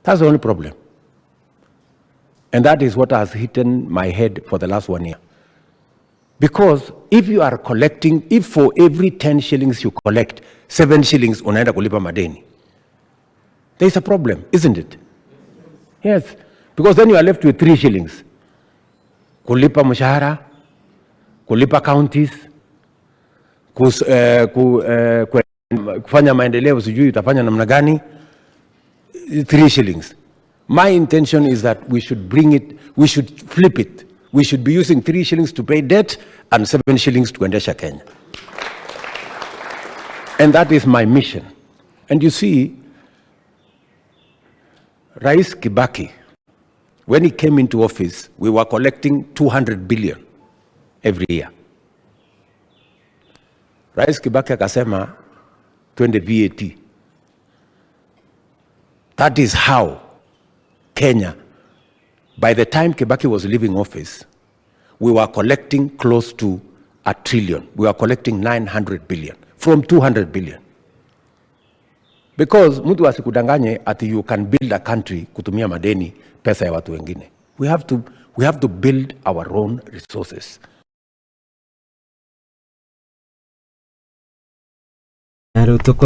That's the only problem. And that is what has hidden my head for the last 1 year. Because if you are collecting, if for every 10 shillings you collect, 7 shillings unaenda kulipa madeni, there is a problem, isn't it? Yes. Because then you are left with 3 shillings. Kulipa mshahara, kulipa counties, kufanya maendeleo sijui utafanya namna gani, 3 shillings. My intention is that we should bring it, we should flip it. We should be using 3 shillings to pay debt and 7 shillings to endesha Kenya. And that is my mission. And you see, Rais Kibaki, when he came into office, we were collecting 200 billion every year. Rais Kibaki akasema twende VAT. That is how Kenya, by the time Kibaki was leaving office, we were collecting close to 1 trillion. We were collecting 900 billion from 200 billion. Because mtu asikudanganye ati you can build a country kutumia madeni pesa ya watu wengine. We have to build our own resources.